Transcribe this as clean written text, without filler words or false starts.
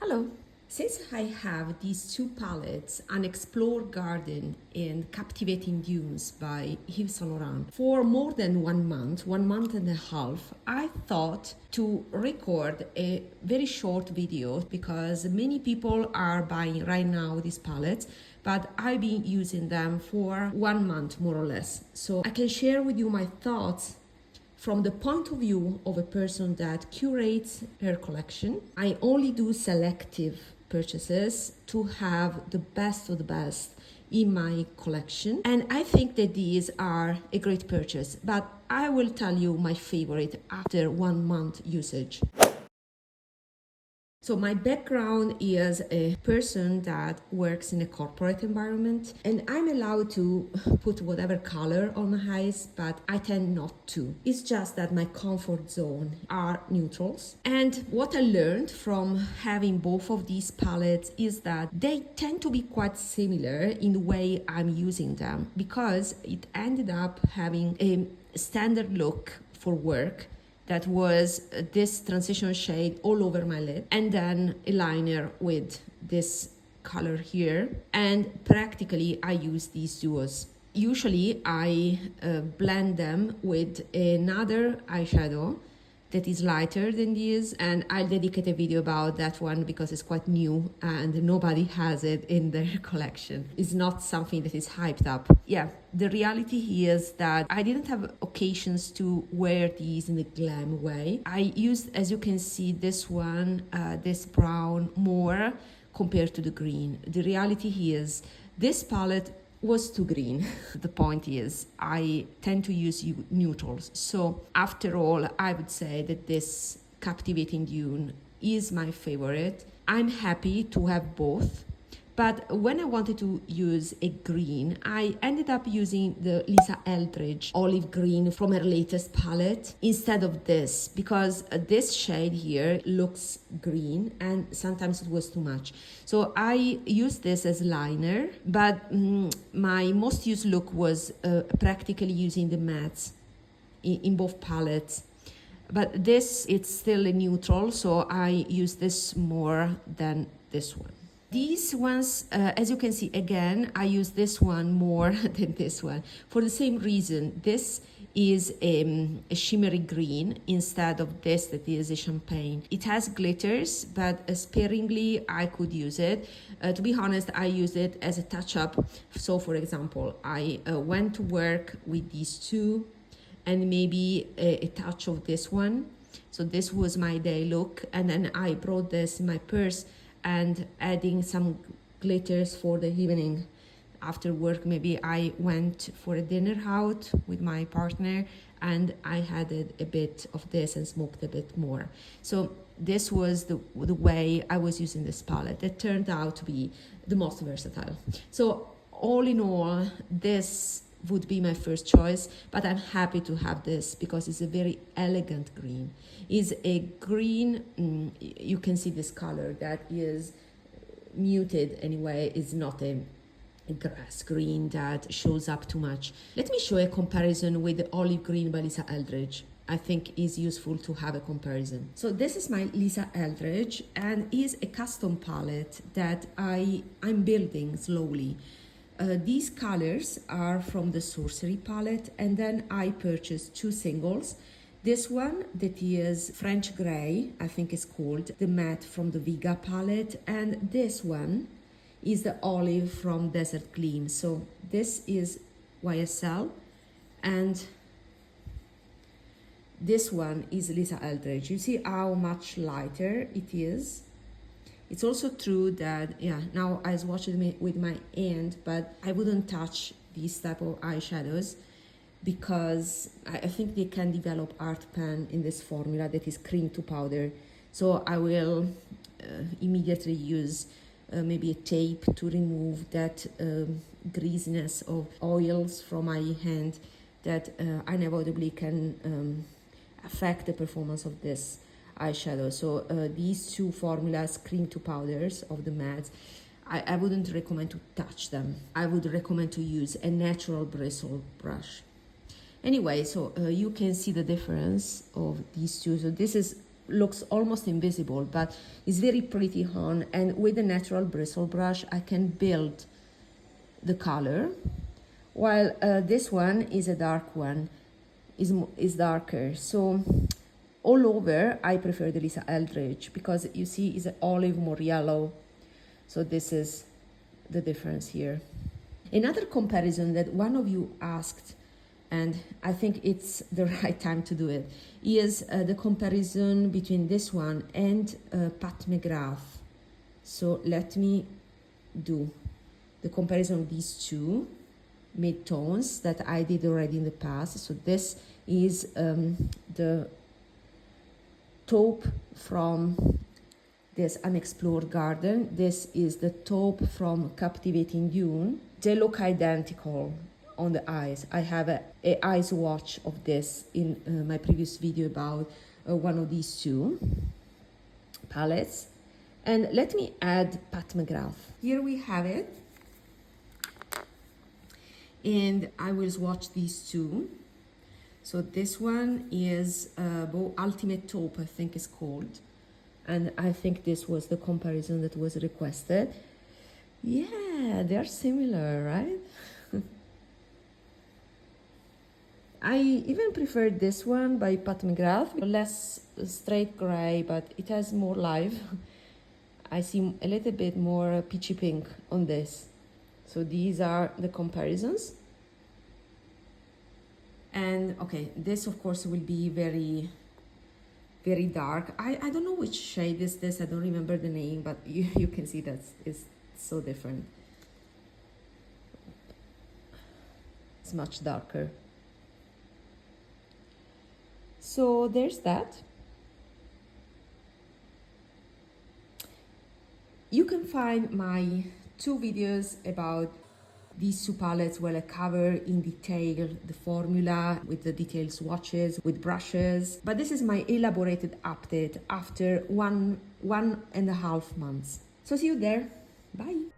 Hello! Since I have these two palettes, Unexplored Garden and Captivating Dunes by Yves Saint Laurent, for more than 1 month and a half, I thought to record a very short video because many people are buying right now these palettes, but I've been using them for 1 month more or less. So I can share with you my thoughts from the point of view of a person that curates her collection. I only do selective purchases to have the best of the best in my collection, and I think that these are a great purchase, but I will tell you my favorite after 1 month usage. So my background is a person that works in a corporate environment, and I'm allowed to put whatever color on my eyes, but I tend not to. It's just that my comfort zone are neutrals. And what I learned from having both of these palettes is that they tend to be quite similar in the way I'm using them, because it ended up having a standard look for work that was this transition shade all over my lid, and then a liner with this color here. And practically I use these duos. Usually I blend them with another eyeshadow that is lighter than these, and I'll dedicate a video about that one because it's quite new and nobody has it in their collection. It's not something that is hyped up. Yeah, the reality is that I didn't have occasions to wear these in a glam way. I used, as you can see, this one, this brown more compared to the green. The reality is this palette was too green. The point is, I tend to use neutrals. So after all, I would say that this Captivating Dune is my favorite. I'm happy to have both. But when I wanted to use a green, I ended up using the Lisa Eldridge olive green from her latest palette instead of this, because this shade here looks green and sometimes it was too much. So I used this as liner, but my most used look was practically using the mattes in both palettes. But this, it's still a neutral, so I use this more than this one. These ones, as you can see, again, I use this one more than this one for the same reason. This is a shimmery green instead of this that is a champagne. It has glitters, but sparingly I could use it. To be honest, I use it as a touch-up. So, for example, I went to work with these two and maybe a touch of this one. So this was my day look, and then I brought this in my purse and adding some glitters for the evening. After work, maybe I went for a dinner out with my partner and I added a bit of this and smoked a bit more. So this was the way I was using this palette. That turned out to be the most versatile. So all in all, this would be my first choice, but I'm happy to have this because it's a very elegant green. It's a green, you can see this color that is muted anyway. It's not a grass green that shows up too much. Let me show a comparison with the olive green by Lisa Eldridge. I think is useful to have a comparison. So this is my Lisa Eldridge, and is a custom palette that I'm building slowly. These colors are from the Sorcery palette, and then I purchased 2 singles. This one that is French Grey, I think it's called, the matte from the Viga palette, and this one is the olive from Desert Gleam. So this is YSL, and this one is Lisa Eldridge. You see how much lighter it is. It's also true that, yeah, now I swatched it with my hand, but I wouldn't touch these type of eyeshadows because I think they can develop art pan in this formula that is cream to powder. So I will immediately use maybe a tape to remove that greasiness of oils from my hand that unavoidably can affect the performance of this eyeshadow. So these 2 formulas, cream to powders of the mattes, I wouldn't recommend to touch them. I would recommend to use a natural bristle brush. Anyway, so you can see the difference of these two. So this is looks almost invisible, but it's very pretty on, and with the natural bristle brush I can build the color, while this one is a dark one, is darker. So all over I prefer the Lisa Eldridge, because you see it's olive, more yellow. So this is the difference here. Another comparison that one of you asked, and I think it's the right time to do it, is the comparison between this one and Pat McGrath. So let me do the comparison of these two mid-tones that I did already in the past. So this is the taupe from this Unexplored Garden. This is the taupe from Captivating Dune. They look identical on the eyes. I have a eye swatch of this in my previous video about one of these two palettes. And let me add Pat McGrath. Here we have it. And I will swatch these two. So this one is Ultimate Taupe, I think it's called. And I think this was the comparison that was requested. Yeah, they're similar, right? I even prefer this one by Pat McGrath, less straight gray, but it has more life. I see a little bit more peachy pink on this. So these are the comparisons. And okay, this of course will be very, very dark. I don't know which shade is this, I don't remember the name, but you can see that it's so different. It's much darker. So there's that. You can find my 2 videos about these 2 palettes where I cover in detail the formula with the detailed swatches, with brushes. But this is my elaborated update after one and a half months. So see you there. Bye.